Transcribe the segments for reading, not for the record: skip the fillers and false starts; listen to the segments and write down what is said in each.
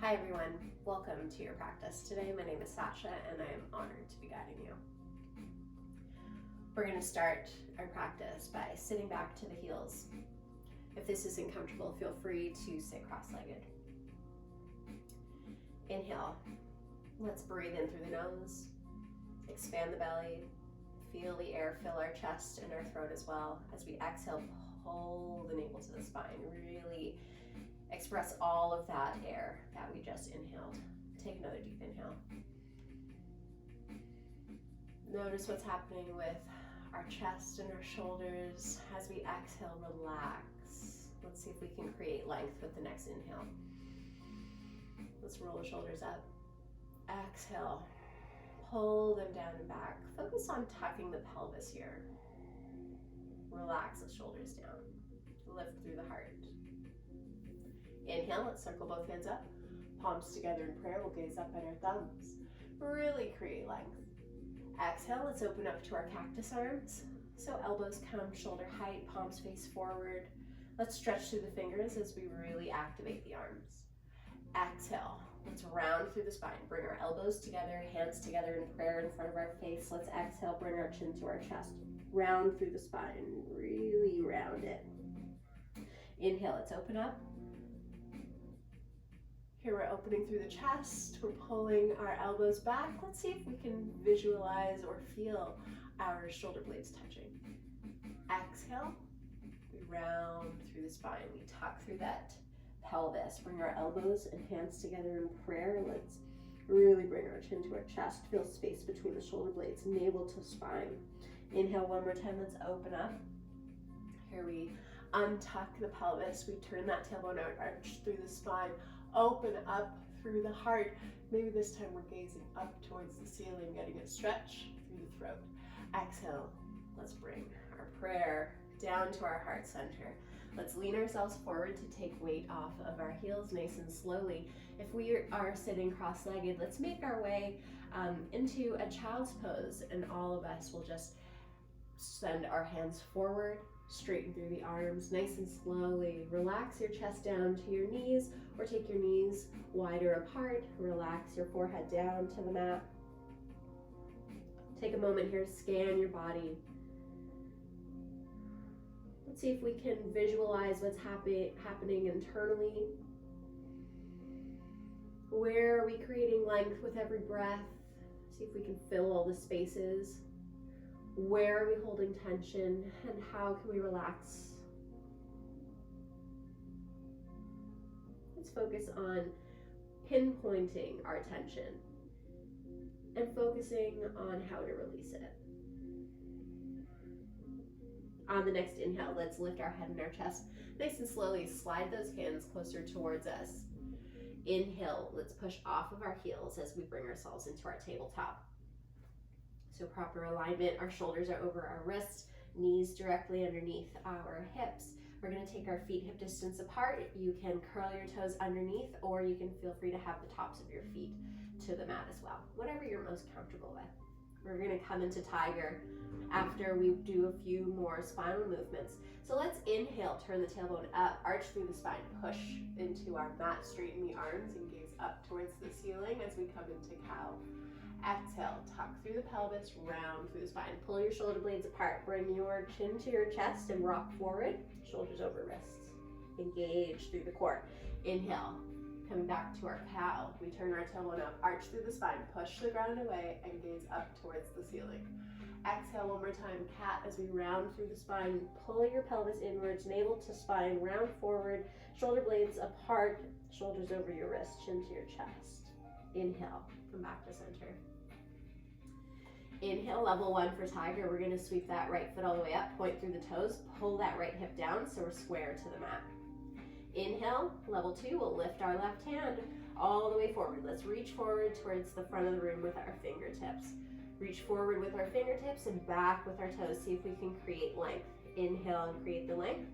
Hi everyone, welcome to your practice. Today my name is Sasha and I am honored to be guiding you. We're going to start our practice by sitting back to the heels. If this isn't comfortable, feel free to sit cross-legged. Inhale, let's breathe in through the nose, expand the belly, feel the air fill our chest and our throat as well. As we exhale, pull the navel to the spine, really express all of that air that we just inhaled. Take another deep inhale. Notice what's happening with our chest and our shoulders. As we exhale, relax. Let's see if we can create length with the next inhale. Let's roll the shoulders up. Exhale, pull them down and back. Focus on tucking the pelvis here. Relax the shoulders down. Lift through the heart. Inhale, let's circle both hands up. Palms together in prayer, we'll gaze up at our thumbs. Really create length. Exhale, let's open up to our cactus arms. So elbows come shoulder height, palms face forward. Let's stretch through the fingers as we really activate the arms. Exhale, let's round through the spine. Bring our elbows together, hands together in prayer in front of our face. Let's exhale, bring our chin to our chest. Round through the spine, really round it. Inhale, let's open up. Here we're opening through the chest, we're pulling our elbows back. Let's see if we can visualize or feel our shoulder blades touching. Exhale, we round through the spine, we tuck through that pelvis. Bring our elbows and hands together in prayer. Let's really bring our chin to our chest, feel space between the shoulder blades, navel to spine. Inhale one more time, let's open up. Here we untuck the pelvis, we turn that tailbone out, arch through the spine. Open up through the heart. Maybe this time we're gazing up towards the ceiling, getting a stretch through the throat. Exhale, let's bring our prayer down to our heart center. Let's lean ourselves forward to take weight off of our heels nice and slowly. If we are sitting cross-legged, let's make our way into a child's pose, and all of us will just send our hands forward, straighten through the arms, nice and slowly. Relax your chest down to your knees, or take your knees wider apart. Relax your forehead down to the mat. Take a moment here to scan your body. Let's see if we can visualize what's happening internally. Where are we creating length with every breath? See if we can fill all the spaces. Where are we holding tension, and how can we relax? Let's focus on pinpointing our tension and focusing on how to release it. On the next inhale, let's lift our head and our chest. Nice and slowly slide those hands closer towards us. Inhale, let's push off of our heels as we bring ourselves into our tabletop. So proper alignment, our shoulders are over our wrists, knees directly underneath our hips. We're going to take our feet hip distance apart. You can curl your toes underneath, or you can feel free to have the tops of your feet to the mat as well, whatever you're most comfortable with. We're going to come into tiger after we do a few more spinal movements. So let's inhale, turn the tailbone up, arch through the spine, push into our mat, straighten the arms and gaze up towards the ceiling as we come into cow. Exhale, tuck through the pelvis, round through the spine. Pull your shoulder blades apart. Bring your chin to your chest and rock forward. Shoulders over wrists. Engage through the core. Inhale, coming back to our cow. We turn our tailbone up, arch through the spine, push the ground away, and gaze up towards the ceiling. Exhale one more time, cat, as we round through the spine. Pull your pelvis inwards, navel to spine, round forward, shoulder blades apart, shoulders over your wrist, chin to your chest. Inhale, come back to center. Inhale, level one for tiger. We're going to sweep that right foot all the way up, point through the toes, pull that right hip down so we're square to the mat. Inhale, level two, we'll lift our left hand all the way forward. Let's reach forward towards the front of the room with our fingertips. Reach forward with our fingertips and back with our toes. See if we can create length. Inhale and create the length.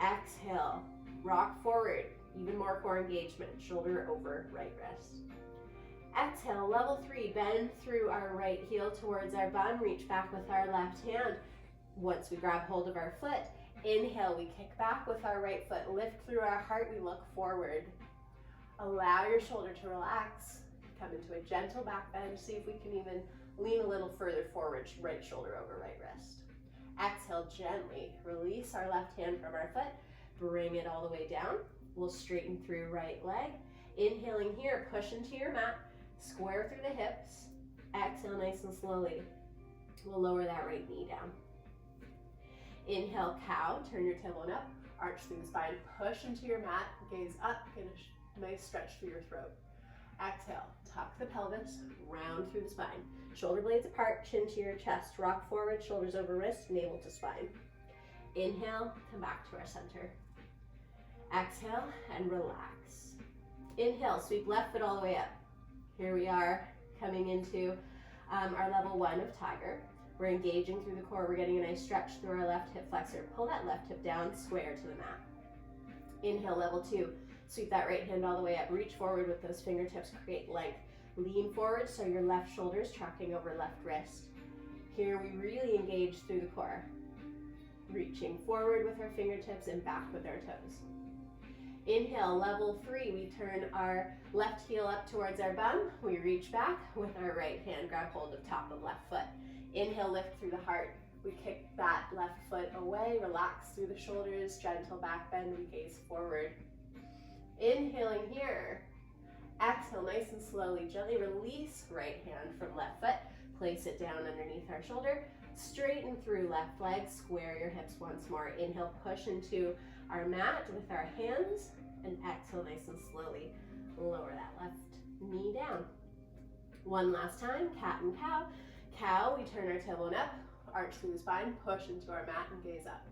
Exhale, rock forward, even more core engagement, shoulder over right wrist. Exhale, level three, bend through our right heel towards our bum, reach back with our left hand. Once we grab hold of our foot, inhale, we kick back with our right foot, lift through our heart, we look forward. Allow your shoulder to relax. Come into a gentle back bend. See if we can even lean a little further forward, right shoulder over right wrist. Exhale, gently release our left hand from our foot. Bring it all the way down. We'll straighten through right leg. Inhaling here, push into your mat. Square through the hips. Exhale nice and slowly. We'll lower that right knee down. Inhale, cow. Turn your tailbone up. Arch through the spine. Push into your mat. Gaze up. Get a nice stretch through your throat. Exhale, tuck the pelvis. Round through the spine. Shoulder blades apart, chin to your chest. Rock forward, shoulders over wrist, navel to spine. Inhale, come back to our center. Exhale and relax. Inhale, sweep left foot all the way up. Here we are coming into our level 1 of tiger. We're engaging through the core. We're getting a nice stretch through our left hip flexor. Pull that left hip down, square to the mat. Inhale, level 2. Sweep that right hand all the way up. Reach forward with those fingertips. Create length. Lean forward so your left shoulder is tracking over left wrist. Here we really engage through the core. Reaching forward with our fingertips and back with our toes. Inhale, level 3. We turn our left heel up towards our bum. We reach back with our right hand. Grab hold of top of left foot. Inhale, lift through the heart. We kick that left foot away. Relax through the shoulders. Gentle back bend. We gaze forward. Inhaling here. Exhale nice and slowly. Gently release right hand from left foot. Place it down underneath our shoulder. Straighten through left leg. Square your hips once more. Inhale, push into our mat with our hands. And exhale nice and slowly. Lower that left knee down. One last time. Cat and cow. Cow, we turn our tailbone up. Arch through the spine. Push into our mat and gaze up.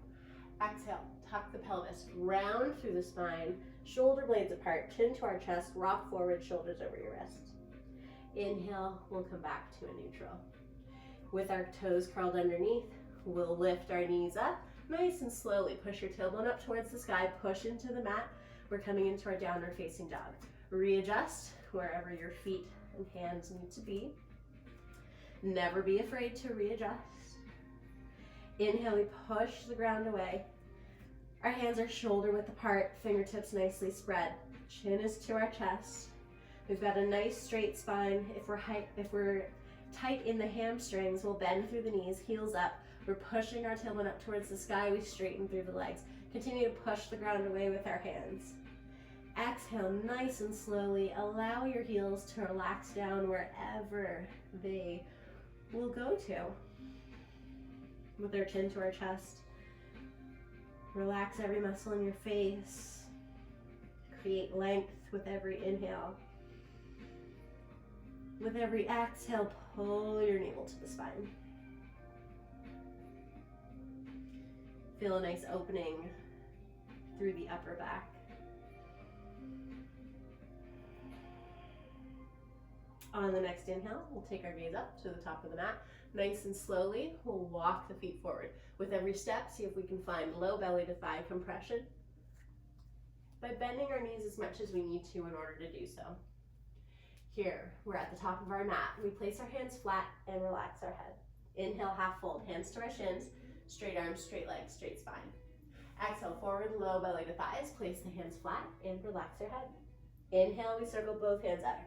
Exhale, tuck the pelvis. Round through the spine. Shoulder blades apart, chin to our chest, rock forward, shoulders over your wrists. Inhale, we'll come back to a neutral. With our toes curled underneath, we'll lift our knees up, nice and slowly. Push your tailbone up towards the sky, push into the mat. We're coming into our downward facing dog. Readjust wherever your feet and hands need to be. Never be afraid to readjust. Inhale, we push the ground away. Our hands are shoulder width apart, fingertips nicely spread. Chin is to our chest. We've got a nice straight spine. If we're tight in the hamstrings, we'll bend through the knees, heels up. We're pushing our tailbone up towards the sky. We straighten through the legs. Continue to push the ground away with our hands. Exhale nice and slowly. Allow your heels to relax down wherever they will go to. With our chin to our chest. Relax every muscle in your face. Create length with every inhale. With every exhale, pull your navel to the spine. Feel a nice opening through the upper back. On the next inhale, we'll take our gaze up to the top of the mat. Nice and slowly, we'll walk the feet forward. With every step, see if we can find low belly to thigh compression by bending our knees as much as we need to in order to do so. Here, we're at the top of our mat. We place our hands flat and relax our head. Inhale, half fold, hands to our shins, straight arms, straight legs, straight spine. Exhale, forward, low belly to thighs. Place the hands flat and relax your head. Inhale, we circle both hands up.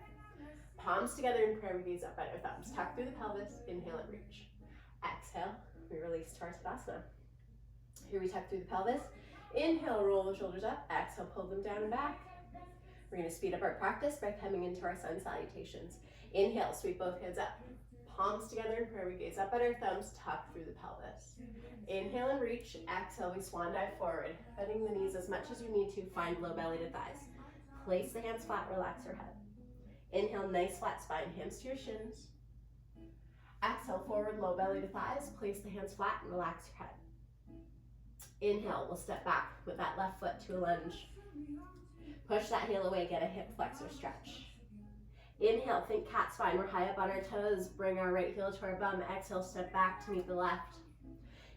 Palms together in prayer, we gaze up at our thumbs. Tuck through the pelvis, inhale and reach. Exhale, we release to our Tadasana. Here we tuck through the pelvis. Inhale, roll the shoulders up. Exhale, pull them down and back. We're going to speed up our practice by coming into our sun salutations. Inhale, sweep both hands up. Palms together in prayer, we gaze up at our thumbs, tuck through the pelvis. Inhale and reach. Exhale, we swan dive forward. Bending the knees as much as you need to, find low belly to thighs. Place the hands flat, relax your head. Inhale, nice flat spine, hands to your shins. Exhale, forward, low belly to thighs. Place the hands flat and relax your head. Inhale, we'll step back with that left foot to a lunge. Push that heel away, get a hip flexor stretch. Inhale, think cat spine. We're high up on our toes. Bring our right heel to our bum. Exhale, step back to meet the left.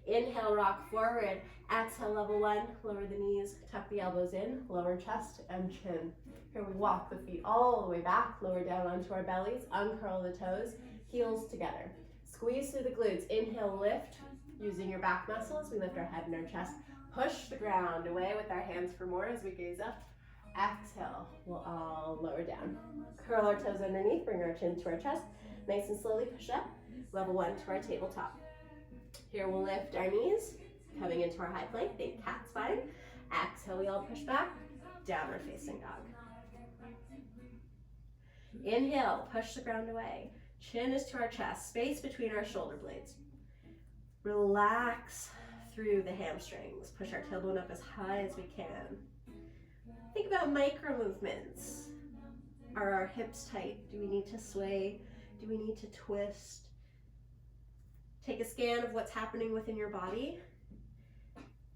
Inhale, rock forward. Exhale, level 1. Lower the knees, tuck the elbows in, lower chest and chin. Here we walk the feet all the way back, lower down onto our bellies, uncurl the toes, heels together. Squeeze through the glutes. Inhale, lift. Using your back muscles, we lift our head and our chest. Push the ground away with our hands for more as we gaze up. Exhale, we'll all lower down. Curl our toes underneath, bring our chin to our chest. Nice and slowly push up. Level 1 to our tabletop. Here we'll lift our knees, coming into our high plank, think cat spine. Exhale, we all push back, downward facing dog. Inhale, push the ground away. Chin is to our chest, space between our shoulder blades. Relax through the hamstrings. Push our tailbone up as high as we can. Think about micro movements. Are our hips tight? Do we need to sway? Do we need to twist? Take a scan of what's happening within your body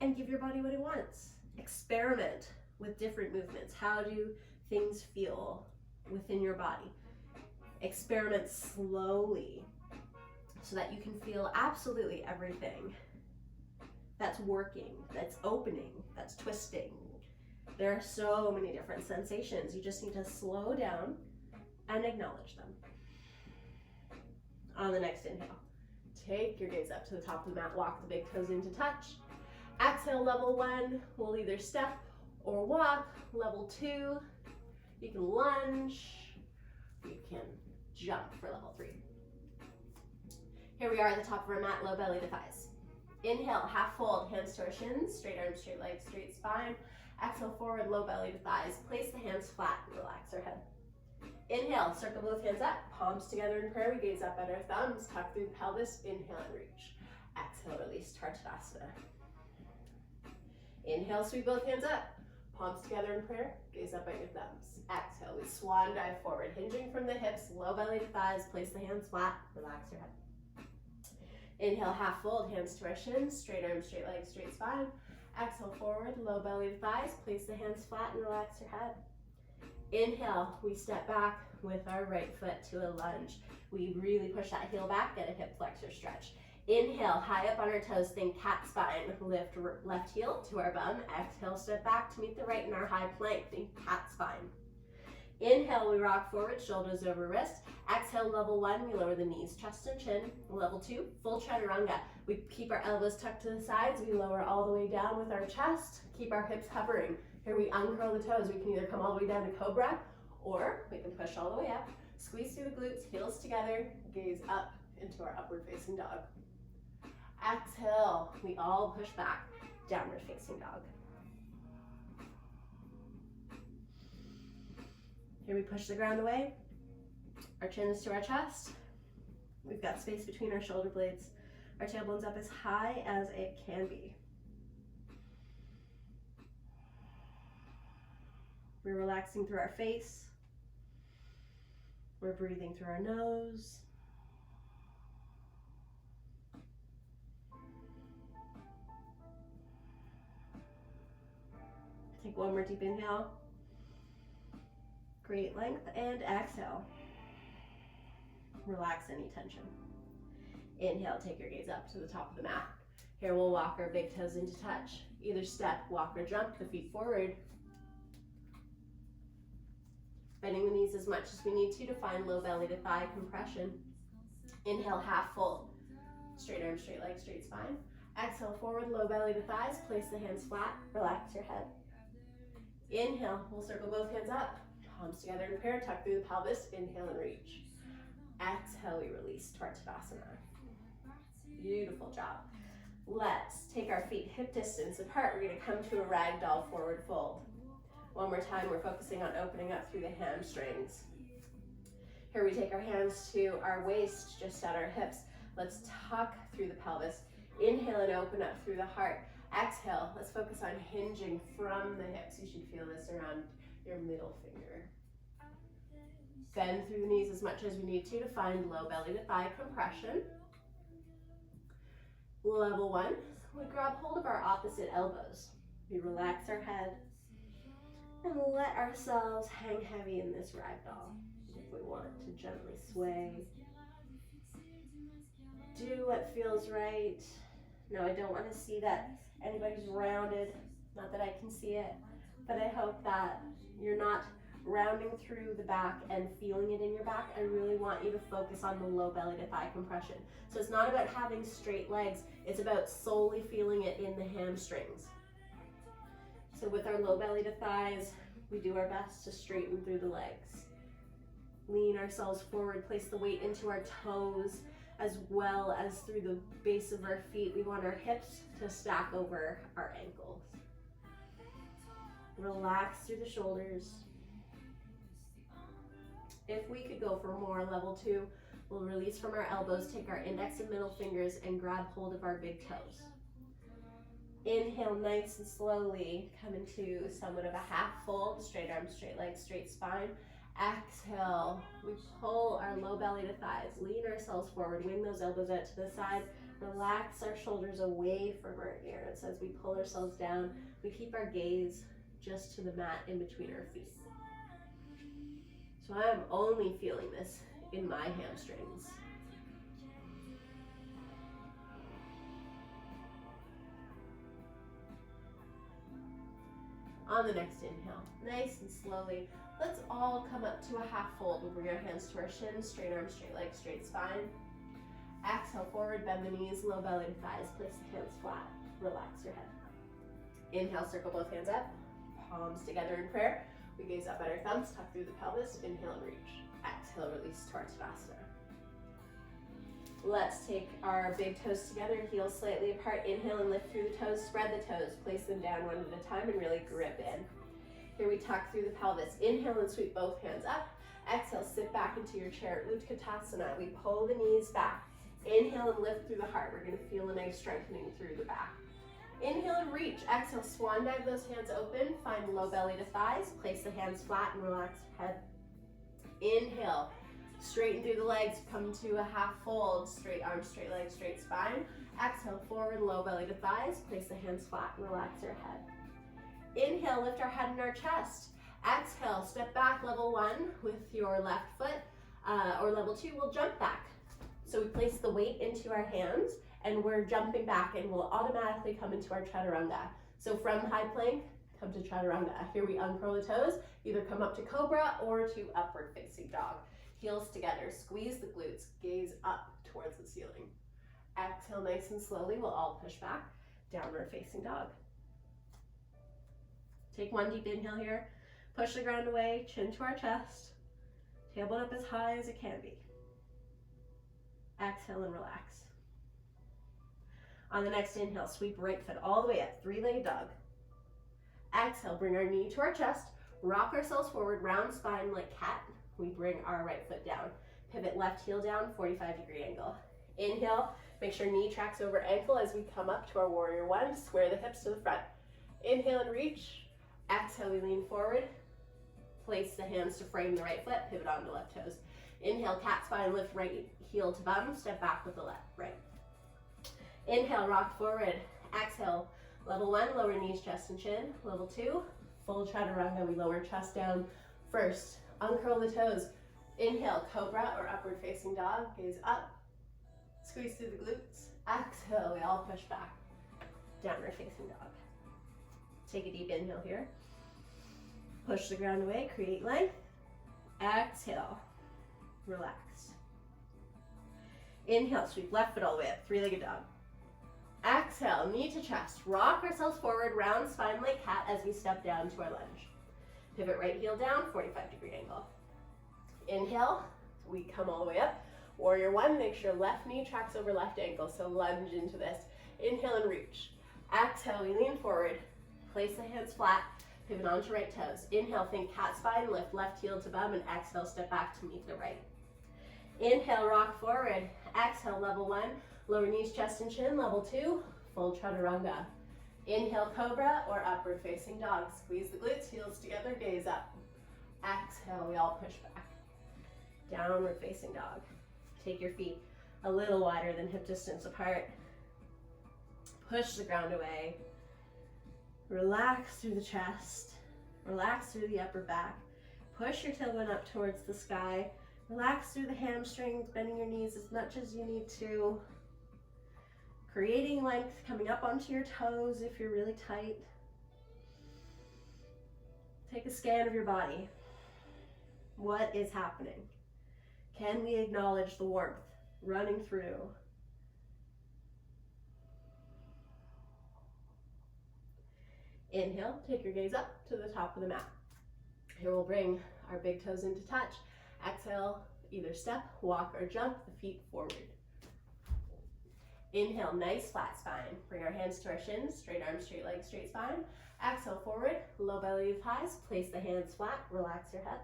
and give your body what it wants. Experiment with different movements. How do things feel within your body? Experiment slowly so that you can feel absolutely everything that's working, that's opening, that's twisting. There are so many different sensations. You just need to slow down and acknowledge them. On the next inhale, take your gaze up to the top of the mat, walk the big toes into touch. Exhale, level 1, we'll either step or walk. Level 2, you can lunge, you can jump for level 3. Here we are at the top of our mat, low belly to thighs. Inhale, half fold, hands to our shins, straight arms, straight legs, straight spine. Exhale, forward, low belly to thighs. Place the hands flat and relax our head. Inhale, circle both hands up, palms together in prayer. We gaze up at our thumbs, tuck through the pelvis, inhale and reach. Exhale, release to Tadasana. Inhale, sweep both hands up, palms together in prayer, gaze up at your thumbs. Exhale, we swan dive forward, hinging from the hips, low belly to thighs, place the hands flat, relax your head. Inhale, half fold, hands to our shins, straight arms, straight legs, straight spine. Exhale, forward, low belly to thighs, place the hands flat and relax your head. Inhale, we step back with our right foot to a lunge. We really push that heel back, get a hip flexor stretch. Inhale, high up on our toes, think cat spine. Lift left heel to our bum. Exhale, step back to meet the right in our high plank, think cat spine. Inhale, we rock forward, shoulders over wrist. Exhale, level 1, we lower the knees, chest and chin. Level 2, full chaturanga. We keep our elbows tucked to the sides. We lower all the way down with our chest. Keep our hips hovering. Here we uncurl the toes. We can either come all the way down to cobra, or we can push all the way up. Squeeze through the glutes, heels together, gaze up into our upward facing dog. Exhale, we all push back, downward facing dog. Here we push the ground away. Our chin is to our chest. We've got space between our shoulder blades. Our tailbone's up as high as it can be. We're relaxing through our face. We're breathing through our nose. Take one more deep inhale. Great length, and exhale. Relax any tension. Inhale, take your gaze up to the top of the mat. Here we'll walk our big toes into touch. Either step, walk, or jump the feet forward. Bending the knees as much as we need to find low belly to thigh compression. Inhale, half fold. Straight arms, straight legs, straight spine. Exhale, forward, low belly to thighs. Place the hands flat, relax your head. Inhale, we'll circle both hands up. Palms together in prayer, tuck through the pelvis, inhale and reach. Exhale, we release to our Tadasana. Beautiful job. Let's take our feet hip distance apart. We're gonna come to a ragdoll forward fold. One more time, we're focusing on opening up through the hamstrings. Here we take our hands to our waist, just at our hips. Let's tuck through the pelvis. Inhale and open up through the heart. Exhale, let's focus on hinging from the hips. You should feel this around your middle finger. Bend through the knees as much as we need to find low belly to thigh compression. Level 1, we grab hold of our opposite elbows. We relax our head and let ourselves hang heavy in this ragdoll. If we want to gently sway, do what feels right. No, I don't want to see that anybody's rounded, not that I can see it, but I hope that you're not rounding through the back and feeling it in your back. I really want you to focus on the low belly to thigh compression. So it's not about having straight legs, it's about solely feeling it in the hamstrings. So with our low belly to thighs, We do our best to straighten through the legs. Lean ourselves forward, place the weight into our toes as well as through the base of our feet. We want our hips to stack over our ankles. Relax through the shoulders. If we could go for more, level 2, we'll release from our elbows, take our index and middle fingers and grab hold of our big toes. Inhale nice and slowly, come into somewhat of a half fold, straight arms, straight legs, straight spine. Exhale, we pull our low belly to thighs, lean ourselves forward, wing those elbows out to the side, relax our shoulders away from our ears. As we pull ourselves down, we keep our gaze just to the mat in between our feet. So I'm only feeling this in my hamstrings. On the next inhale, nice and slowly, let's all come up to a half fold. We'll bring our hands to our shins, straight arms, straight legs, straight spine. Exhale, forward, bend the knees, low belly to thighs, place the hands flat, relax your head. Inhale, circle both hands up, palms together in prayer. We gaze up at our thumbs, tuck through the pelvis, inhale and reach. Exhale, release towards Tadasana. Let's take our big toes together, heels slightly apart. Inhale and lift through the toes, spread the toes, place them down one at a time and really grip in. Here we tuck through the pelvis. Inhale and sweep both hands up. Exhale, sit back into your chair, Utkatasana. We pull the knees back. Inhale and lift through the heart. We're gonna feel a nice strengthening through the back. Inhale and reach. Exhale, swan dive those hands open. Find low belly to thighs. Place the hands flat and relax your head. Inhale. Straighten through the legs, come to a half fold, straight arms, straight legs, straight spine. Exhale, forward, low belly to thighs. Place the hands flat, relax your head. Inhale, lift our head and our chest. Exhale, step back, level 1 with your left foot, or level 2, we'll jump back. So we place the weight into our hands and we're jumping back and we'll automatically come into our chaturanga. So from high plank, come to chaturanga. Here we uncurl the toes, either come up to cobra or to upward facing dog. Heels together, squeeze the glutes, gaze up towards the ceiling. Exhale nice and slowly, we'll all push back, downward facing dog. Take one deep inhale here, push the ground away, chin to our chest, tailbone up as high as it can be. Exhale and relax. On the next inhale, sweep right foot all the way up, three-legged dog. Exhale, bring our knee to our chest, rock ourselves forward, round spine like cat. We bring our right foot down. Pivot left heel down, 45-degree angle. Inhale, make sure knee tracks over ankle as we come up to our warrior 1, square the hips to the front. Inhale and reach. Exhale, we lean forward. Place the hands to frame the right foot, pivot onto left toes. Inhale, cat spine, lift right heel to bum, step back with the left, right. Inhale, rock forward. Exhale, level 1, lower knees, chest and chin. Level 2, full chaturanga, we lower chest down first. Uncurl the toes. Inhale, cobra or upward facing dog, gaze up. Squeeze through the glutes. Exhale, we all push back. Downward facing dog. Take a deep inhale here. Push the ground away, create length. Exhale, relax. Inhale, sweep left foot all the way up, three-legged dog. Exhale, knee to chest. Rock ourselves forward, round spine like cat as we step down to our lunge. Pivot right heel down, 45-degree angle. Inhale, we come all the way up. Warrior 1, make sure left knee tracks over left ankle, so lunge into this. Inhale and reach. Exhale, we lean forward. Place the hands flat, pivot onto right toes. Inhale, think cat spine, lift left heel to bum, and exhale, step back to meet the right. Inhale, rock forward. Exhale, level 1, lower knees, chest and chin. Level 2, full chaturanga. Inhale, cobra or upward facing dog. Squeeze the glutes, heels together, gaze up. Exhale, we all push back. Downward facing dog. Take your feet a little wider than hip distance apart. Push the ground away. Relax through the chest. Relax through the upper back. Push your tailbone up towards the sky. Relax through the hamstrings, bending your knees as much as you need to. Creating length, coming up onto your toes if you're really tight. Take a scan of your body. What is happening? Can we acknowledge the warmth running through? Inhale, take your gaze up to the top of the mat. Here we'll bring our big toes into touch. Exhale, either step, walk, or jump the feet forward. Inhale, nice flat spine. Bring our hands to our shins, straight arms, straight legs, straight spine. Exhale, forward, low belly to thighs. Place the hands flat, relax your head.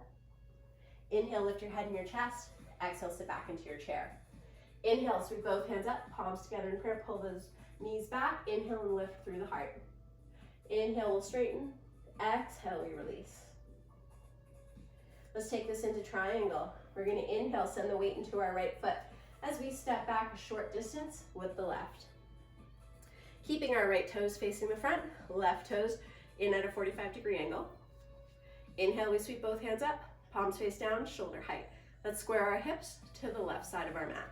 Inhale, lift your head and your chest. Exhale, sit back into your chair. Inhale, sweep both hands up, palms together in prayer. Pull those knees back. Inhale and lift through the heart. Inhale, we'll straighten. Exhale, we release. Let's take this into triangle. We're going to inhale, send the weight into our right foot as we step back a short distance with the left. Keeping our right toes facing the front, left toes in at a 45-degree angle. Inhale, we sweep both hands up, palms face down, shoulder height. Let's square our hips to the left side of our mat.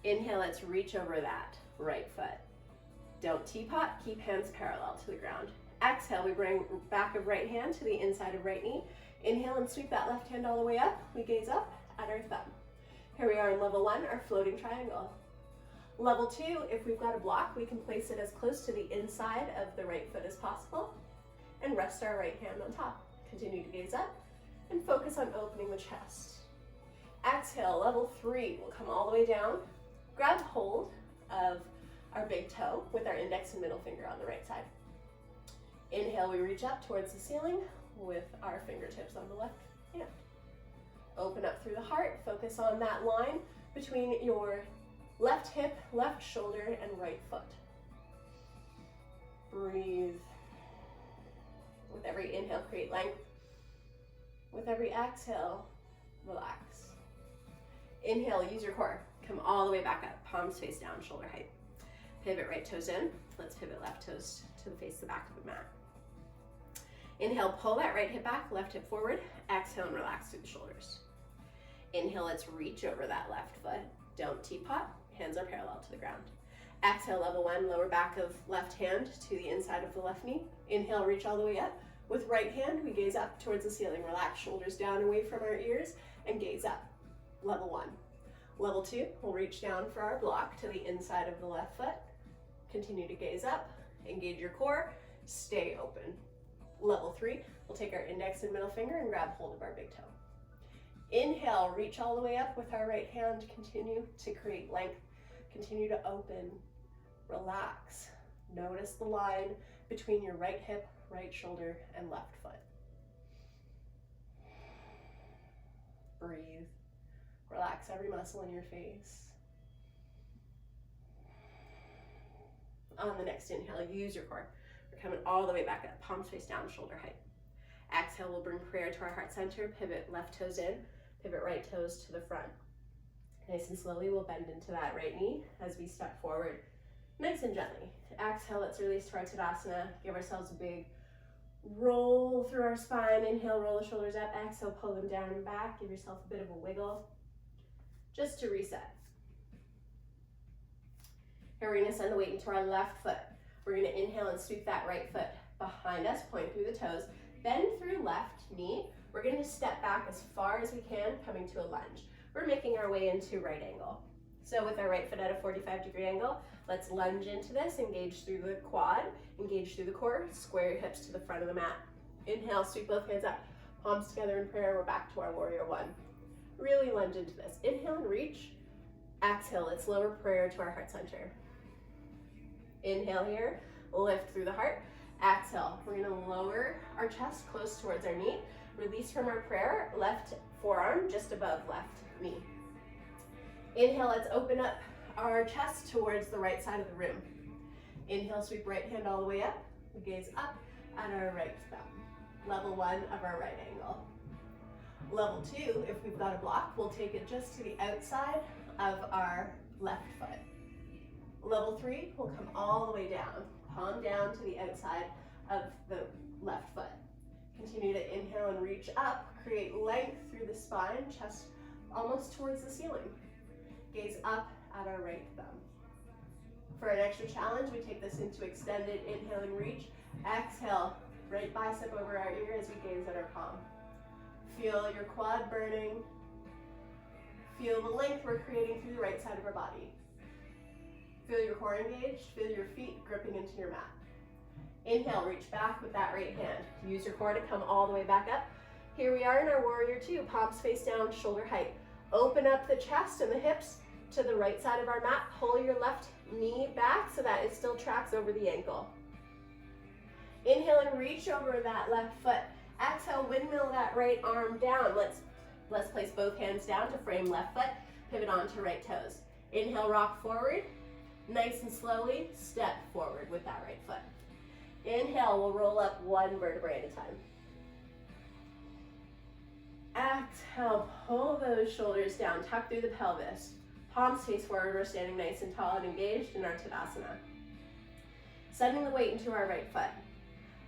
Inhale, let's reach over that right foot. Don't teapot, keep hands parallel to the ground. Exhale, we bring back of right hand to the inside of right knee. Inhale and sweep that left hand all the way up. We gaze up at our thumb. Here we are in level 1, our floating triangle. Level 2, if we've got a block, we can place it as close to the inside of the right foot as possible and rest our right hand on top. Continue to gaze up and focus on opening the chest. Exhale, level 3, we'll come all the way down, grab hold of our big toe with our index and middle finger on the right side. Inhale, we reach up towards the ceiling with our fingertips on the left hand. Open up through the heart, focus on that line between your left hip, left shoulder, and right foot. Breathe. With every inhale, create length. With every exhale, relax. Inhale, use your core. Come all the way back up, palms face down, shoulder height. Pivot right toes in. Let's pivot left toes to face the back of the mat. Inhale, pull that right hip back, left hip forward. Exhale and relax through the shoulders. Inhale, let's reach over that left foot. Don't teapot, hands are parallel to the ground. Exhale, level 1, lower back of left hand to the inside of the left knee. Inhale, reach all the way up. With right hand, we gaze up towards the ceiling. Relax, shoulders down away from our ears and gaze up. Level 1. Level 2, we'll reach down for our block to the inside of the left foot. Continue to gaze up, engage your core, stay open. Level 3, we'll take our index and middle finger and grab hold of our big toe. Inhale, reach all the way up with our right hand. Continue to create length. Continue to open, relax. Notice the line between your right hip, right shoulder, and left foot. Breathe. Relax every muscle in your face. On the next inhale, use your core. We're coming all the way back up, palms face down, shoulder height. Exhale, we'll bring prayer to our heart center. Pivot left toes in, pivot right toes to the front. Nice and slowly, we'll bend into that right knee as we step forward, nice and gently. Exhale, let's release to our Tadasana. Give ourselves a big roll through our spine. Inhale, roll the shoulders up. Exhale, pull them down and back. Give yourself a bit of a wiggle, just to reset. Here we're gonna send the weight into our left foot. We're gonna inhale and sweep that right foot behind us, point through the toes. Bend through left knee. We're going to step back as far as we can, coming to a lunge. We're making our way into right angle. So with our right foot at a 45-degree angle, let's lunge into this, engage through the quad, engage through the core, square your hips to the front of the mat. Inhale, sweep both hands up, palms together in prayer. We're back to our warrior 1. Really lunge into this. Inhale and reach. Exhale, let's lower prayer to our heart center. Inhale here, lift through the heart. Exhale, we're gonna lower our chest close towards our knee. Release from our prayer, left forearm just above left knee. Inhale, let's open up our chest towards the right side of the room. Inhale, sweep right hand all the way up. We gaze up at our right thumb. Level 1 of our right angle. Level 2, if we've got a block, we'll take it just to the outside of our left foot. Level 3, we'll come all the way down, palm down to the outside of the left foot. Continue to inhale and reach up, create length through the spine, chest almost towards the ceiling. Gaze up at our right thumb. For an extra challenge, we take this into extended inhale and reach. Exhale, right bicep over our ear as we gaze at our palm. Feel your quad burning. Feel the length we're creating through the right side of our body. Feel your core engaged. Feel your feet gripping into your mat. Inhale, reach back with that right hand. Use your core to come all the way back up. Here we are in our warrior two, palms face down, shoulder height. Open up the chest and the hips to the right side of our mat. Pull your left knee back so that it still tracks over the ankle. Inhale and reach over that left foot. Exhale, windmill that right arm down. Let's place both hands down to frame left foot. Pivot onto right toes. Inhale, rock forward. Nice and slowly step forward with that right foot. Inhale, we'll roll up one vertebrae at a time. Exhale, pull those shoulders down, tuck through the pelvis. Palms face forward, we're standing nice and tall and engaged in our Tadasana. Sending the weight into our right foot.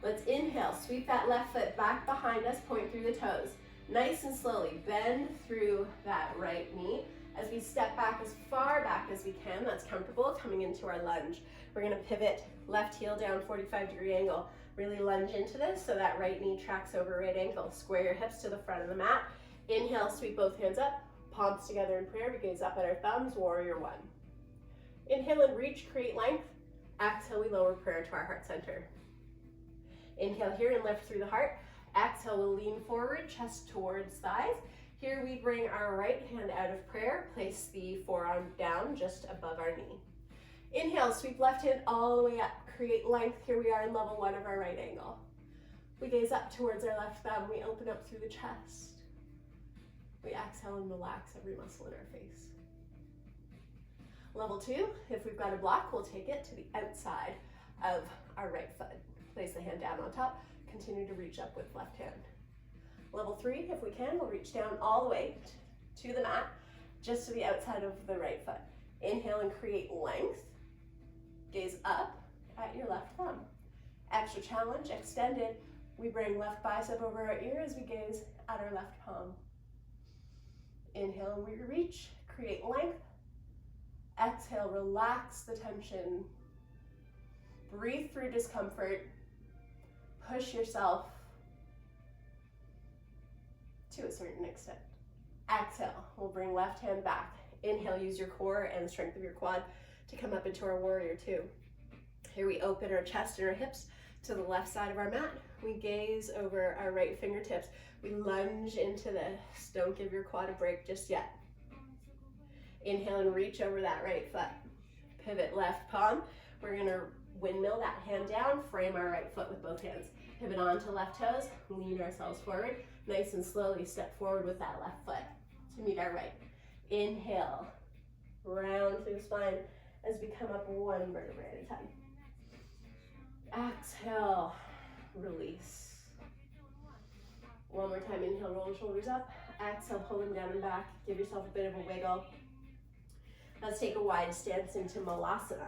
Let's inhale, sweep that left foot back behind us, point through the toes. Nice and slowly bend through that right knee as we step back as far back as we can. That's comfortable, coming into our lunge. We're gonna pivot left heel down, 45-degree angle. Really lunge into this so that right knee tracks over right ankle. Square your hips to the front of the mat. Inhale, sweep both hands up, palms together in prayer. We gaze up at our thumbs, warrior one. Inhale and reach, create length. Exhale, we lower prayer to our heart center. Inhale here and lift through the heart. Exhale, we'll lean forward, chest towards thighs. Here we bring our right hand out of prayer. Place the forearm down just above our knee. Inhale, sweep left hand all the way up. Create length. Here we are in level one of our right angle. We gaze up towards our left thumb. We open up through the chest. We exhale and relax every muscle in our face. Level two, if we've got a block, we'll take it to the outside of our right foot. Place the hand down on top. Continue to reach up with left hand. Level three, if we can, we'll reach down all the way to the mat, just to the outside of the right foot. Inhale and create length. Gaze up at your left thumb. Extra challenge, extended. We bring left bicep over our ear as we gaze at our left palm. Inhale and we reach, create length. Exhale, relax the tension. Breathe through discomfort. Push yourself to a certain extent. Exhale, we'll bring left hand back. Inhale, use your core and the strength of your quad to come up into our warrior two. Here we open our chest and our hips to the left side of our mat. We gaze over our right fingertips. We lunge into this. Don't give your quad a break just yet. Inhale and reach over that right foot. Pivot left palm. We're gonna windmill that hand down, frame our right foot with both hands. Pivot onto left toes, lean ourselves forward. Nice and slowly step forward with that left foot to meet our right. Inhale, round through the spine as we come up one vertebrae at a time. Exhale, release. One more time, inhale, roll the shoulders up. Exhale, pull them down and back. Give yourself a bit of a wiggle. Let's take a wide stance into Malasana.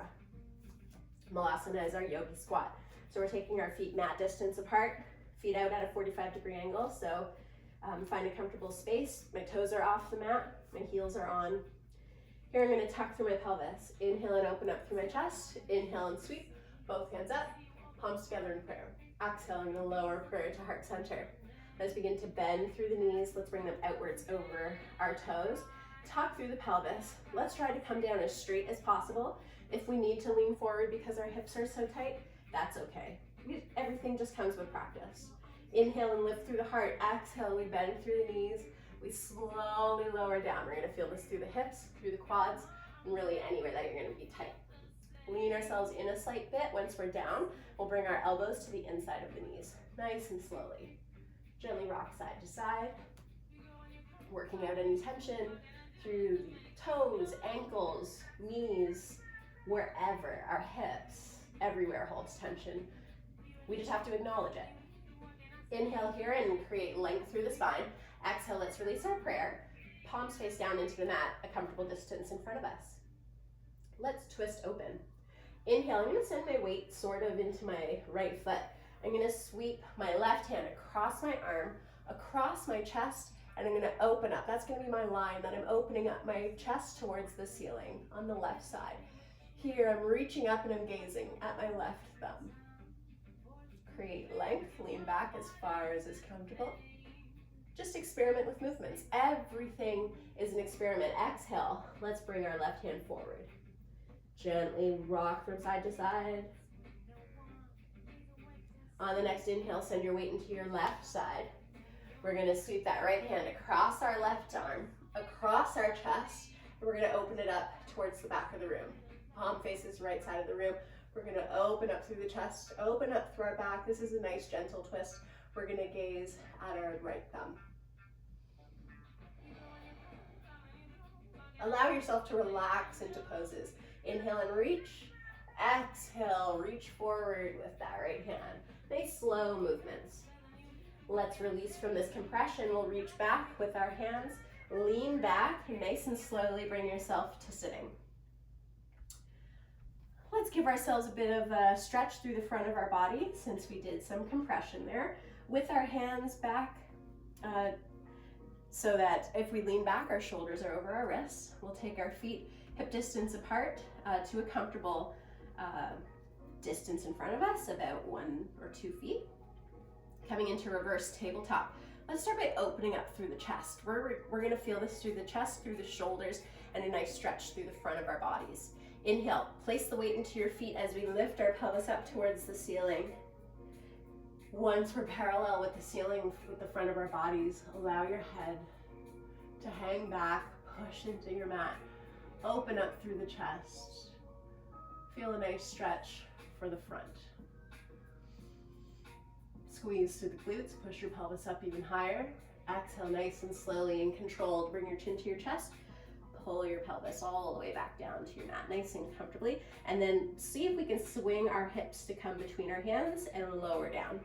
Malasana is our yogi squat. So we're taking our feet mat distance apart, feet out at a 45-degree angle. So find a comfortable space. My toes are off the mat, my heels are on. Here I'm gonna tuck through my pelvis. Inhale and open up through my chest. Inhale and sweep, both hands up, palms together in prayer. Exhale, I'm gonna lower prayer to heart center. Let's begin to bend through the knees. Let's bring them outwards over our toes. Tuck through the pelvis. Let's try to come down as straight as possible. If we need to lean forward because our hips are so tight, that's okay. Everything just comes with practice. Inhale and lift through the heart. Exhale, we bend through the knees. We slowly lower down. We're gonna feel this through the hips, through the quads, and really anywhere that you're gonna be tight. Lean ourselves in a slight bit. Once we're down, we'll bring our elbows to the inside of the knees. Nice and slowly. Gently rock side to side. Working out any tension through the toes, ankles, knees, wherever, our hips, everywhere holds tension. We just have to acknowledge it. Inhale here and create length through the spine. Exhale, let's release our prayer. Palms face down into the mat, a comfortable distance in front of us. Let's twist open. Inhale, I'm gonna send my weight sort of into my right foot. I'm gonna sweep my left hand across my arm, across my chest, and I'm gonna open up. That's gonna be my line that I'm opening up my chest towards the ceiling on the left side. Here, I'm reaching up and I'm gazing at my left thumb. Create length, lean back as far as is comfortable. Just experiment with movements. Everything is an experiment. Exhale, let's bring our left hand forward. Gently rock from side to side. On the next inhale, send your weight into your left side. We're gonna sweep that right hand across our left arm, across our chest, and we're gonna open it up towards the back of the room. Palm faces right side of the room. We're gonna open up through the chest, open up through our back. This is a nice gentle twist. We're gonna gaze at our right thumb. Allow yourself to relax into poses. Inhale and reach. Exhale, reach forward with that right hand. Nice slow movements. Let's release from this compression. We'll reach back with our hands. Lean back, nice and slowly bring yourself to sitting. Let's give ourselves a bit of a stretch through the front of our body since we did some compression there. With our hands back, so that if we lean back, our shoulders are over our wrists. We'll take our feet hip distance apart to a comfortable distance in front of us, about 1 or 2 feet. Coming into reverse tabletop. Let's start by opening up through the chest. We're gonna feel this through the chest, through the shoulders, and a nice stretch through the front of our bodies. Inhale, place the weight into your feet as we lift our pelvis up towards the ceiling. Once we're parallel with the ceiling, with the front of our bodies, allow your head to hang back, push into your mat. Open up through the chest. Feel a nice stretch for the front. Squeeze through the glutes, push your pelvis up even higher. Exhale nice and slowly and controlled. Bring your chin to your chest. Pull your pelvis all the way back down to your mat, nice and comfortably. And then see if we can swing our hips to come between our hands and lower down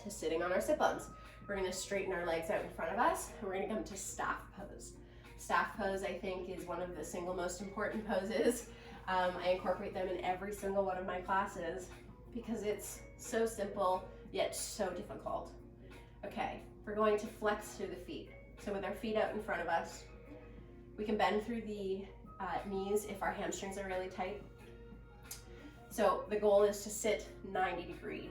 to sitting on our sit bones. We're gonna straighten our legs out in front of us. We're gonna come to staff pose. Staff pose, I think, is one of the single most important poses. I incorporate them in every single one of my classes because it's so simple, yet so difficult. Okay, we're going to flex through the feet. So with our feet out in front of us, we can bend through the knees if our hamstrings are really tight. So the goal is to sit 90 degree.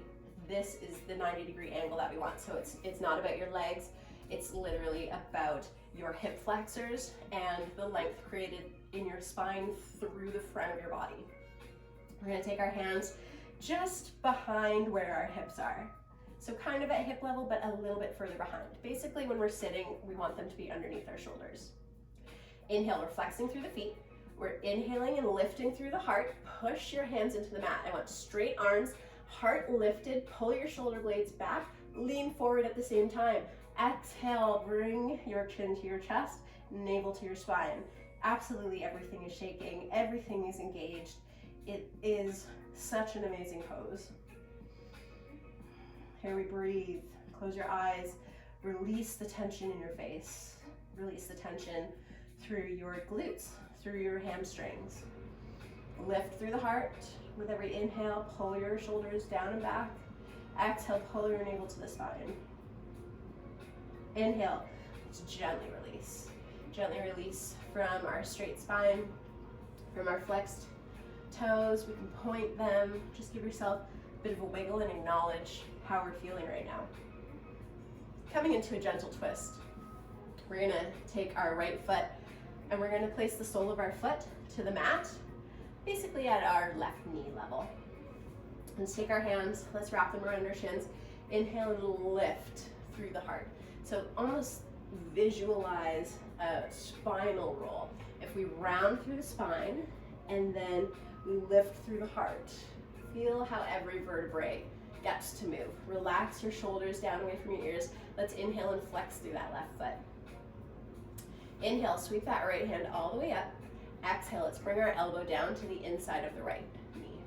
This is the 90-degree angle that we want. So it's not about your legs, it's literally about your hip flexors and the length created in your spine through the front of your body. We're gonna take our hands just behind where our hips are. So kind of at hip level, but a little bit further behind. Basically, when we're sitting, we want them to be underneath our shoulders. Inhale, we're flexing through the feet. We're inhaling and lifting through the heart. Push your hands into the mat. I want straight arms, heart lifted, pull your shoulder blades back, lean forward at the same time. Exhale, bring your chin to your chest, navel to your spine. Absolutely everything is shaking, everything is engaged. It is such an amazing pose. Here we breathe, close your eyes, release the tension in your face, release the tension through your glutes, through your hamstrings. Lift through the heart. With every inhale, pull your shoulders down and back. Exhale, pull your navel to the spine. Inhale, gently release. Gently release from our straight spine, from our flexed toes. We can point them. Just give yourself a bit of a wiggle and acknowledge how we're feeling right now. Coming into a gentle twist. We're gonna take our right foot and we're gonna place the sole of our foot to the mat, basically at our left knee level. Let's take our hands, let's wrap them around our shins. Inhale and lift through the heart. So almost visualize a spinal roll. If we round through the spine and then we lift through the heart, feel how every vertebrae gets to move. Relax your shoulders down away from your ears. Let's inhale and flex through that left foot. Inhale, sweep that right hand all the way up. Exhale, let's bring our elbow down to the inside of the right knee.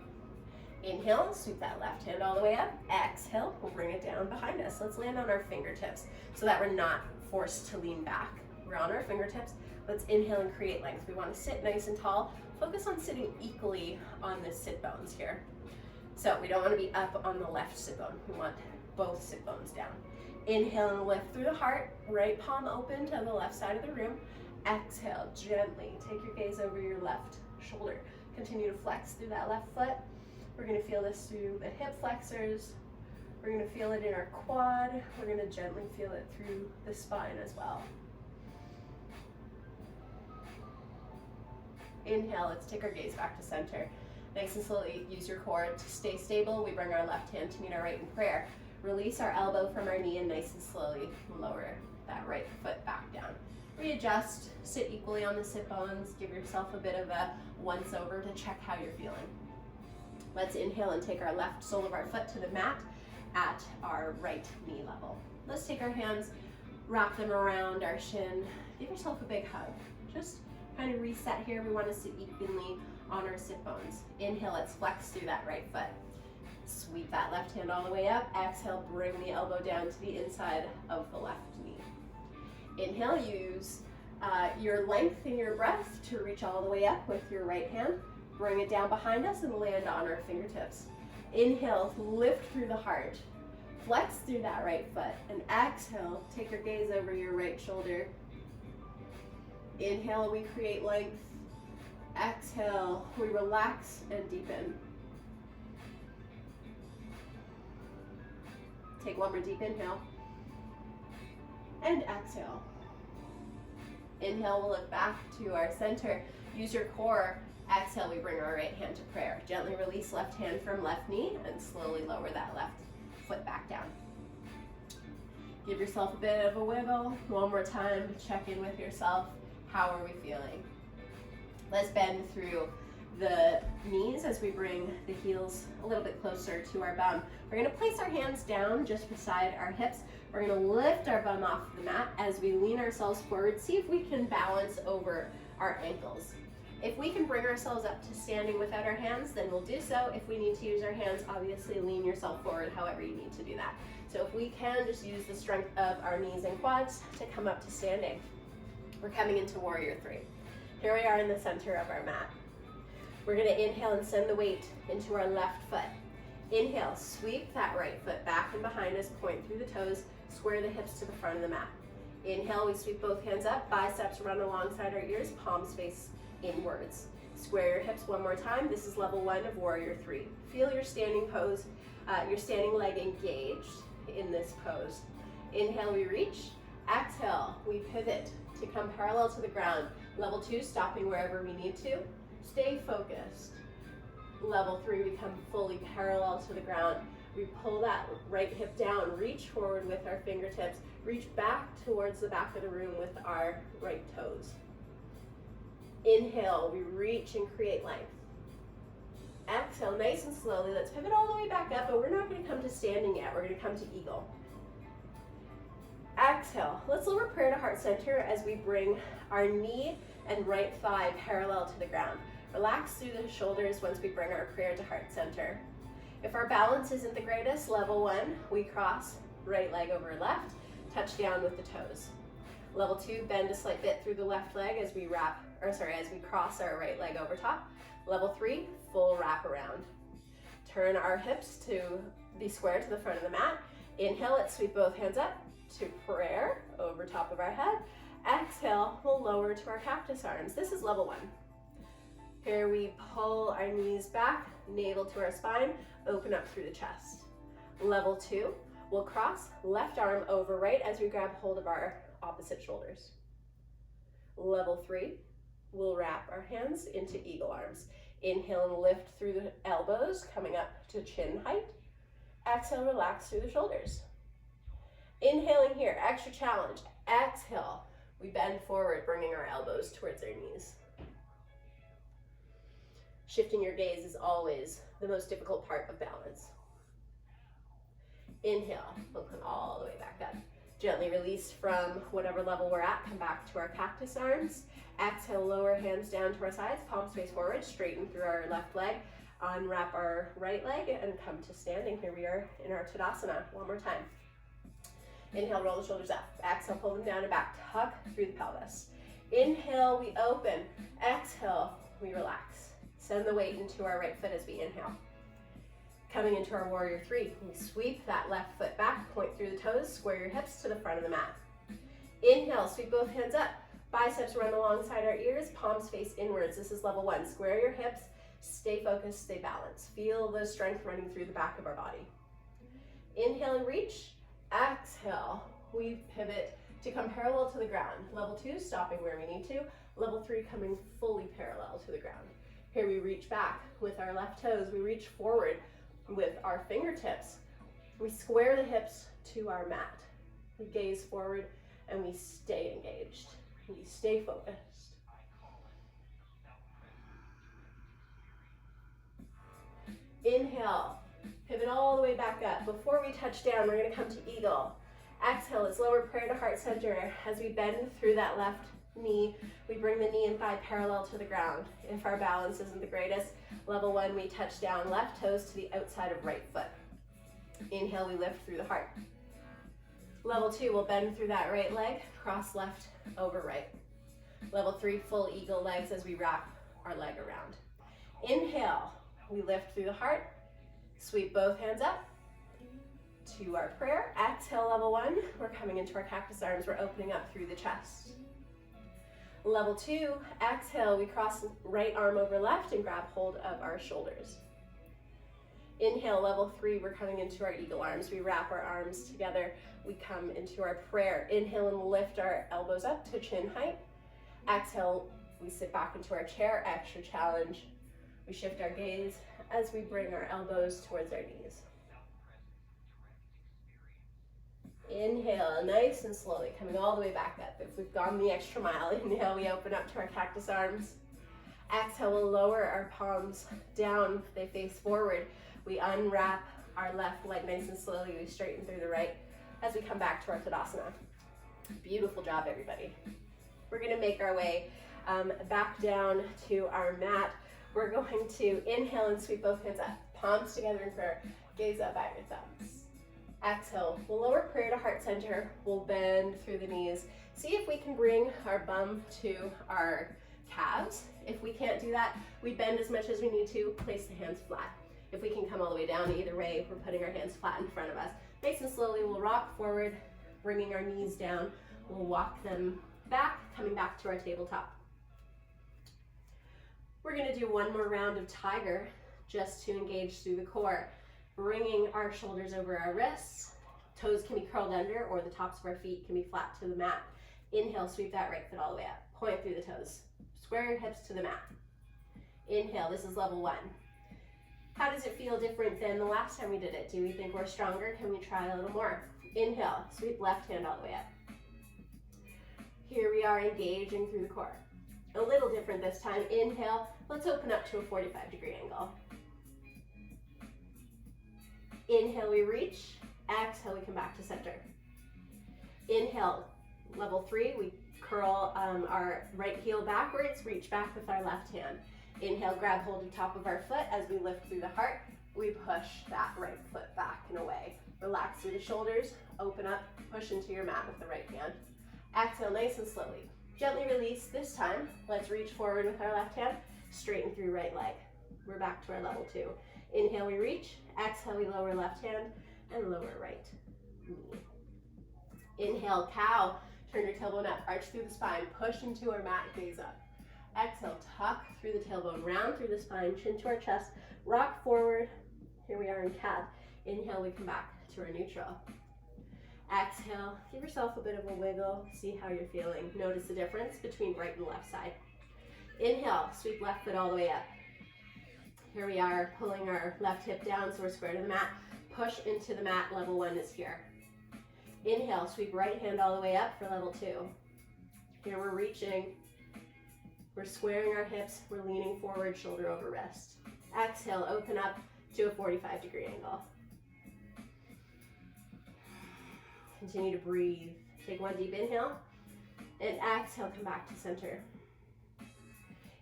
Inhale, sweep that left hand all the way up. Exhale, we'll bring it down behind us. Let's land on our fingertips so that we're not forced to lean back. We're on our fingertips. Let's inhale and create length. We want to sit nice and tall. Focus on sitting equally on the sit bones here. So we don't want to be up on the left sit bone. We want both sit bones down. Inhale and lift through the heart. Right palm open to the left side of the room. Exhale, gently take your gaze over your left shoulder. Continue to flex through that left foot. We're going to feel this through the hip flexors. We're going to feel it in our quad. We're going to gently feel it through the spine as well. Inhale, let's take our gaze back to center. Nice and slowly, use your core to stay stable. We bring our left hand to meet our right in prayer. Release our elbow from our knee and nice and slowly lower that right foot back down. Readjust, sit equally on the sit bones. Give yourself a bit of a once over to check how you're feeling. Let's inhale and take our left sole of our foot to the mat at our right knee level. Let's take our hands, wrap them around our shin. Give yourself a big hug. Just kind of reset here. We want to sit evenly on our sit bones. Inhale, let's flex through that right foot. Sweep that left hand all the way up. Exhale, bring the elbow down to the inside of the left knee. Inhale, use your length in your breath to reach all the way up with your right hand. Bring it down behind us and land on our fingertips. Inhale, lift through the heart. Flex through that right foot. And exhale, take your gaze over your right shoulder. Inhale, we create length. Exhale, we relax and deepen. Take one more deep inhale. And exhale. Inhale, we'll look back to our center. Use your core. Exhale, we bring our right hand to prayer. Gently release left hand from left knee and slowly lower that left foot back down. Give yourself a bit of a wiggle. One more time to check in with yourself. How are we feeling? Let's bend through the knees as we bring the heels a little bit closer to our bum. We're going to place our hands down just beside our hips. We're going to lift our bum off the mat as we lean ourselves forward. See if we can balance over our ankles. If we can bring ourselves up to standing without our hands, then we'll do so. If we need to use our hands, obviously lean yourself forward however you need to do that. So if we can, just use the strength of our knees and quads to come up to standing. We're coming into Warrior Three. Here we are in the center of our mat. We're going to inhale and send the weight into our left foot. Inhale, sweep that right foot back and behind us, point through the toes, square the hips to the front of the mat. Inhale, we sweep both hands up, biceps run alongside our ears, palms face inwards. Square your hips one more time. This is level 1 of Warrior 3. Feel your standing pose, your standing leg engaged in this pose. Inhale, we reach. Exhale, we pivot to come parallel to the ground. Level 2, stopping wherever we need to. Stay focused. Level 3, we come fully parallel to the ground. We pull that right hip down, reach forward with our fingertips, reach back towards the back of the room with our right toes. Inhale, we reach and create length. Exhale, nice and slowly. Let's pivot all the way back up, but we're not going to come to standing yet. We're going to come to eagle. Exhale, let's lower prayer to heart center as we bring our knee and right thigh parallel to the ground. Relax through the shoulders once we bring our prayer to heart center. If our balance isn't the greatest, level 1, we cross right leg over left, touch down with the toes. Level 2, bend a slight bit through the left leg as we cross our right leg over top. Level 3, full wrap around. Turn our hips to be square to the front of the mat. Inhale, let's sweep both hands up to prayer over top of our head. Exhale, we'll lower to our cactus arms. This is level 1. Here we pull our knees back, navel to our spine, open up through the chest. Level 2, we'll cross left arm over right as we grab hold of our opposite shoulders. Level 3, we'll wrap our hands into eagle arms. Inhale and lift through the elbows, coming up to chin height. Exhale, relax through the shoulders. Inhaling here, extra challenge. Exhale, we bend forward, bringing our elbows towards our knees. Shifting your gaze is always the most difficult part of balance. Inhale, we'll come all the way back up. Gently release from whatever level we're at, come back to our cactus arms. Exhale, lower hands down to our sides, palms face forward, straighten through our left leg, unwrap our right leg, and come to standing. Here we are in our Tadasana. One more time. Inhale, roll the shoulders up. Exhale, pull them down and back, tuck through the pelvis. Inhale, we open. Exhale, we relax. Send the weight into our right foot as we inhale. Coming into our Warrior 3, we sweep that left foot back, point through the toes, square your hips to the front of the mat. Inhale, sweep both hands up, biceps run alongside our ears, palms face inwards. This is level 1. Square your hips, stay focused, stay balanced. Feel the strength running through the back of our body. Inhale and reach. Exhale, we pivot to come parallel to the ground. Level 2, stopping where we need to. Level 3, coming fully parallel to the ground. Here we reach back with our left toes. We reach forward with our fingertips. We square the hips to our mat. We gaze forward and we stay engaged. We stay focused. Inhale, pivot all the way back up. Before we touch down, we're going to come to eagle. Exhale, let's lower prayer to heart center. As we bend through that left knee, we bring the knee and thigh parallel to the ground. If our balance isn't the greatest, level 1, we touch down, left toes to the outside of right foot. Inhale, we lift through the heart. Level 2, we'll bend through that right leg, cross left over right. Level 3, full eagle legs as we wrap our leg around. Inhale, we lift through the heart, sweep both hands up to our prayer. Exhale, level 1, we're coming into our cactus arms. We're opening up through the chest. Level 2, exhale, we cross right arm over left and grab hold of our shoulders. Inhale, level 3, we're coming into our eagle arms. We wrap our arms together. We come into our prayer. Inhale and lift our elbows up to chin height. Exhale, we sit back into our chair, extra challenge. We shift our gaze as we bring our elbows towards our knees. Inhale, nice and slowly, coming all the way back up. If we've gone the extra mile, inhale, we open up to our cactus arms. Exhale, we'll lower our palms down, they face forward. We unwrap our left leg nice and slowly. We straighten through the right as we come back to our Tadasana. Beautiful job, everybody. We're gonna make our way back down to our mat. We're going to inhale and sweep both hands up, palms together in prayer, gaze up at your thumbs. Exhale, we'll lower prayer to heart center. We'll bend through the knees. See if we can bring our bum to our calves. If we can't do that, we bend as much as we need to, place the hands flat. If we can come all the way down, either way, we're putting our hands flat in front of us. Nice and slowly, we'll rock forward, bringing our knees down. We'll walk them back, coming back to our tabletop. We're gonna do one more round of tiger, just to engage through the core. Bringing our shoulders over our wrists. Toes can be curled under, or the tops of our feet can be flat to the mat. Inhale, sweep that right foot all the way up. Point through the toes. Square your hips to the mat. Inhale, this is level 1. How does it feel different than the last time we did it? Do we think we're stronger? Can we try a little more? Inhale, sweep left hand all the way up. Here we are engaging through the core. A little different this time. Inhale, let's open up to a 45-degree angle. Inhale, we reach. Exhale, we come back to center. Inhale, level 3, we curl our right heel backwards, reach back with our left hand. Inhale, grab hold of the top of our foot as we lift through the heart. We push that right foot back and away. Relax through the shoulders, open up, push into your mat with the right hand. Exhale, nice and slowly. Gently release. This time, let's reach forward with our left hand, straighten through right leg. We're back to our level 2. Inhale, we reach. Exhale, we lower left hand and lower right knee. Inhale, cow. Turn your tailbone up, arch through the spine, push into our mat, gaze up. Exhale, tuck through the tailbone, round through the spine, chin to our chest, rock forward. Here we are in cat. Inhale, we come back to our neutral. Exhale, give yourself a bit of a wiggle, see how you're feeling. Notice the difference between right and left side. Inhale, sweep left foot all the way up. Here we are, pulling our left hip down so we're square to the mat. Push into the mat, level 1 is here. Inhale, sweep right hand all the way up for level 2. Here we're reaching. We're squaring our hips, we're leaning forward, shoulder over wrist. Exhale, open up to a 45-degree angle. Continue to breathe. Take one deep inhale, and exhale, come back to center.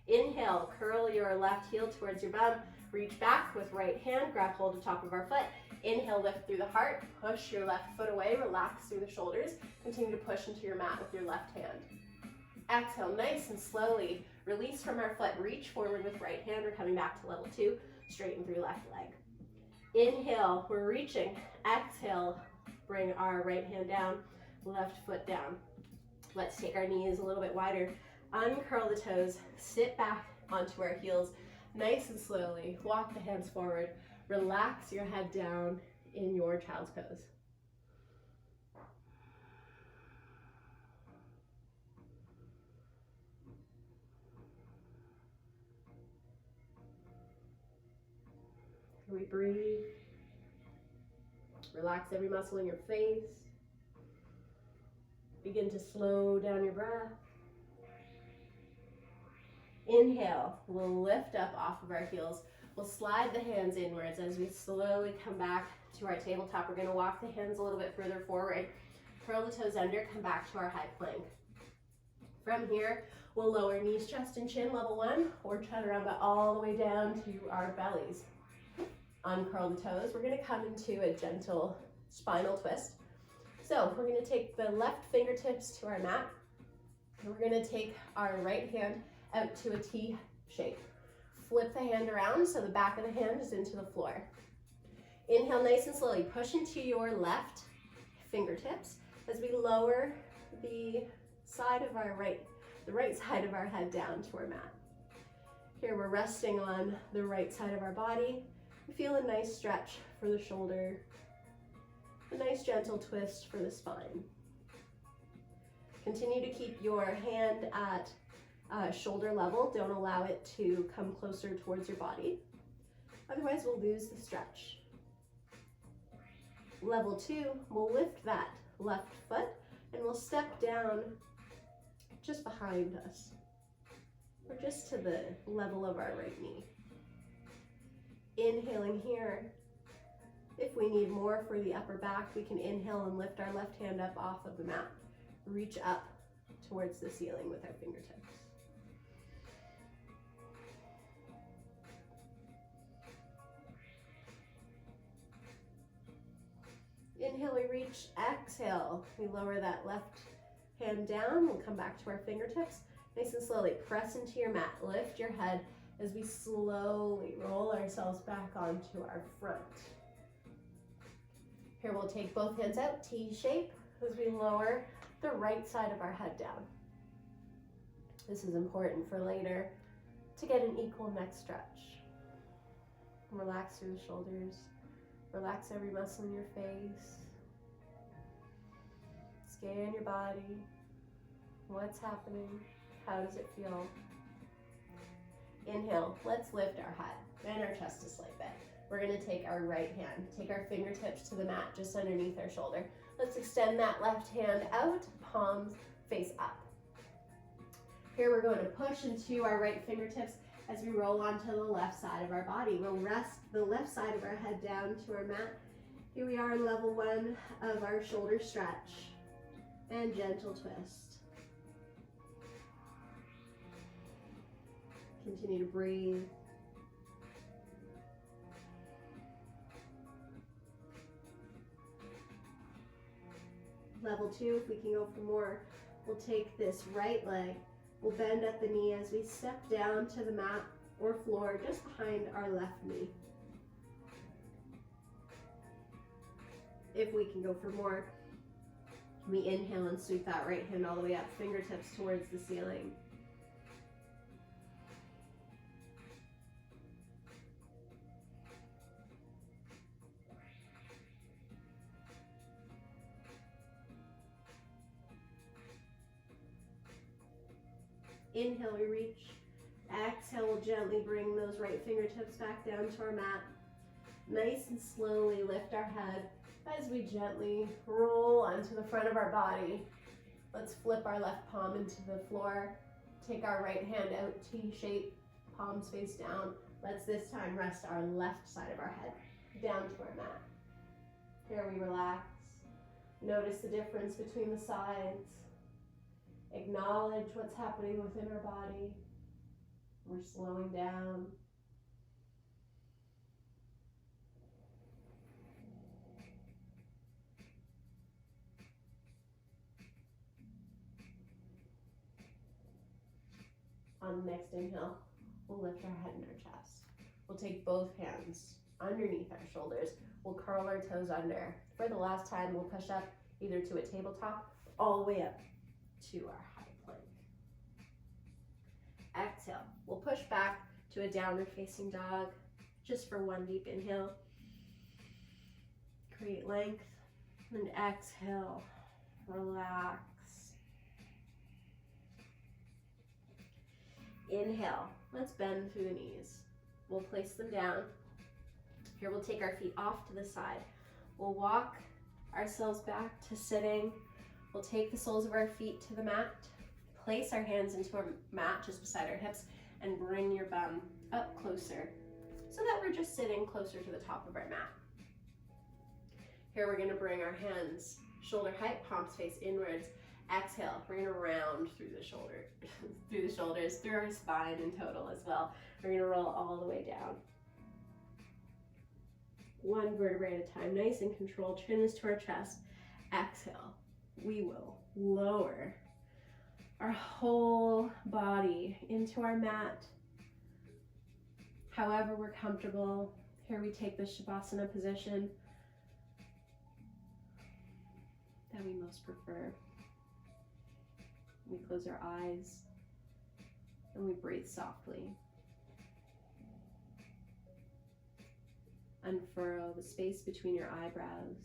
Inhale, curl your left heel towards your bum, reach back with right hand, grab hold of top of our foot. Inhale, lift through the heart, push your left foot away, relax through the shoulders. Continue to push into your mat with your left hand. Exhale, nice and slowly, release from our foot, reach forward with right hand. We're coming back to level 2, straighten through left leg. Inhale, we're reaching. Exhale, bring our right hand down, left foot down. Let's take our knees a little bit wider, uncurl the toes, sit back onto our heels, nice and slowly, walk the hands forward, relax your head down in your child's pose. Slowly breathe. Relax every muscle in your face. Begin to slow down your breath. Inhale, we'll lift up off of our heels. We'll slide the hands inwards as we slowly come back to our tabletop. We're going to walk the hands a little bit further forward. Curl the toes under, come back to our high plank. From here, we'll lower knees, chest, and chin, level 1, or chaturanga all the way down to our bellies. Uncurl the toes. We're going to come into a gentle spinal twist. So we're going to take the left fingertips to our mat. And we're going to take our right hand out to a T shape. Flip the hand around so the back of the hand is into the floor. Inhale nice and slowly. Push into your left fingertips as we lower the right side of our head down to our mat. Here we're resting on the right side of our body. We feel a nice stretch for the shoulder, a nice gentle twist for the spine. Continue to keep your hand at shoulder level. Don't allow it to come closer towards your body. Otherwise, we'll lose the stretch. Level 2, we'll lift that left foot and we'll step down just behind us, or just to the level of our right knee. Inhaling here. If we need more for the upper back, we can inhale and lift our left hand up off of the mat. Reach up towards the ceiling with our fingertips. Inhale, we reach. Exhale, we lower that left hand down. We'll come back to our fingertips. Nice and slowly press into your mat. Lift your head as we slowly roll ourselves back onto our front. Here we'll take both hands out, T shape, as we lower the right side of our head down. This is important for later to get an equal neck stretch. Relax through the shoulders. Relax every muscle in your face. Scan your body. What's happening? How does it feel? Inhale, let's lift our head and our chest a slight bit. We're going to take our right hand, take our fingertips to the mat just underneath our shoulder. Let's extend that left hand out, palms face up. Here we're going to push into our right fingertips as we roll onto the left side of our body. We'll rest the left side of our head down to our mat. Here we are in level 1 of our shoulder stretch and gentle twist. Continue to breathe. Level 2, if we can go for more, we'll take this right leg, we'll bend at the knee as we step down to the mat or floor just behind our left knee. If we can go for more, we inhale and sweep that right hand all the way up, fingertips towards the ceiling. Inhale, we reach. Exhale, we'll gently bring those right fingertips back down to our mat. Nice and slowly lift our head as we gently roll onto the front of our body. Let's flip our left palm into the floor. Take our right hand out, T shape, palms face down. Let's this time rest our left side of our head down to our mat. Here we relax. Notice the difference between the sides. Acknowledge what's happening within our body. We're slowing down. On the next inhale, we'll lift our head and our chest. We'll take both hands underneath our shoulders. We'll curl our toes under. For the last time, we'll push up either to a tabletop, all the way up to our high plank. Exhale, we'll push back to a downward facing dog, just for one deep inhale. Create length, and exhale, relax. Inhale, let's bend through the knees. We'll place them down. Here we'll take our feet off to the side. We'll walk ourselves back to sitting. We'll take the soles of our feet to the mat, place our hands into our mat just beside our hips, and bring your bum up closer so that we're just sitting closer to the top of our mat. Here we're gonna bring our hands shoulder height, palms face inwards. Exhale, we're gonna round through the shoulder, through the shoulders, through our spine in total as well. We're gonna roll all the way down. One vertebrae at a time, nice and controlled. Chin is to our chest. Exhale, we will lower our whole body into our mat. However we're comfortable. Here we take the Shavasana position that we most prefer. We close our eyes and we breathe softly. Unfurrow the space between your eyebrows.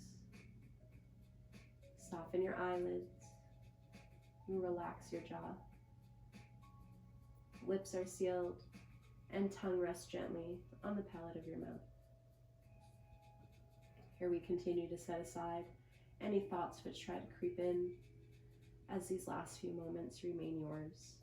Soften your eyelids and relax your jaw. Lips are sealed and tongue rests gently on the palate of your mouth. Here we continue to set aside any thoughts which try to creep in as these last few moments remain yours.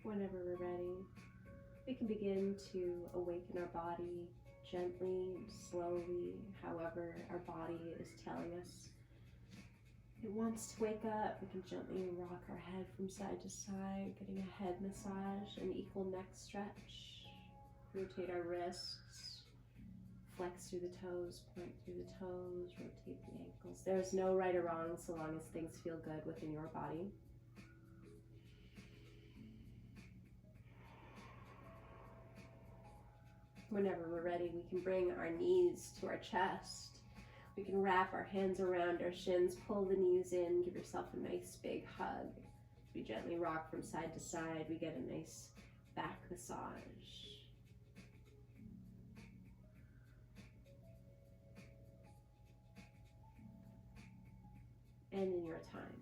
Whenever we're ready, we can begin to awaken our body gently and slowly, however our body is telling us it wants to wake up. We can gently rock our head from side to side, getting a head massage, an equal neck stretch. Rotate our wrists, flex through the toes, point through the toes, rotate the ankles. There's no right or wrong so long as things feel good within your body. Whenever we're ready, we can bring our knees to our chest. We can wrap our hands around our shins, pull the knees in, give yourself a nice big hug. As we gently rock from side to side, we get a nice back massage. And in your time,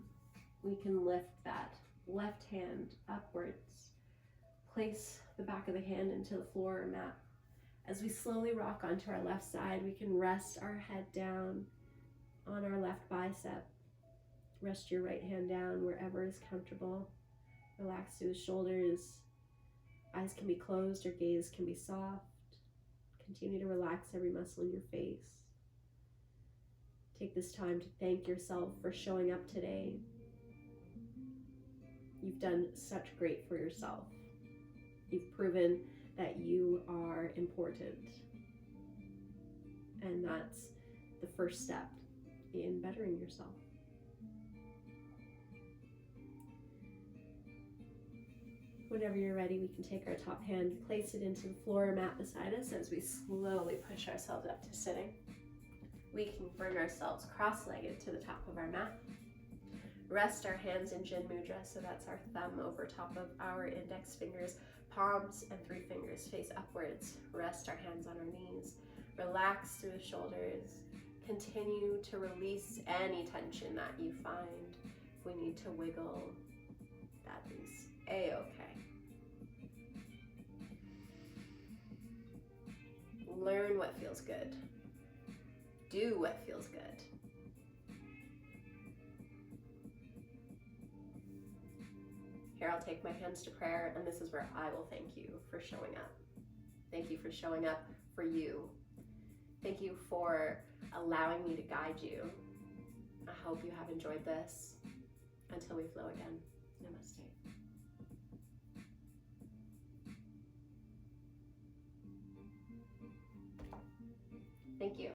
we can lift that left hand upwards, place the back of the hand into the floor or mat. As we slowly rock onto our left side, we can rest our head down on our left bicep. Rest your right hand down wherever is comfortable. Relax through the shoulders. Eyes can be closed or gaze can be soft. Continue to relax every muscle in your face. Take this time to thank yourself for showing up today. You've done such great for yourself. You've proven that you are important. And that's the first step in bettering yourself. Whenever you're ready, we can take our top hand, place it into the floor mat beside us as we slowly push ourselves up to sitting. We can bring ourselves cross-legged to the top of our mat. Rest our hands in Jin Mudra, so that's our thumb over top of our index fingers, palms and 3 fingers face upwards. Rest our hands on our knees. Relax through the shoulders. Continue to release any tension that you find. If we need to wiggle, that is a-okay. Learn what feels good. Do what feels good. Here, I'll take my hands to prayer, and this is where I will thank you for showing up. Thank you for showing up for you. Thank you for allowing me to guide you. I hope you have enjoyed this. Until we flow again, namaste. Thank you.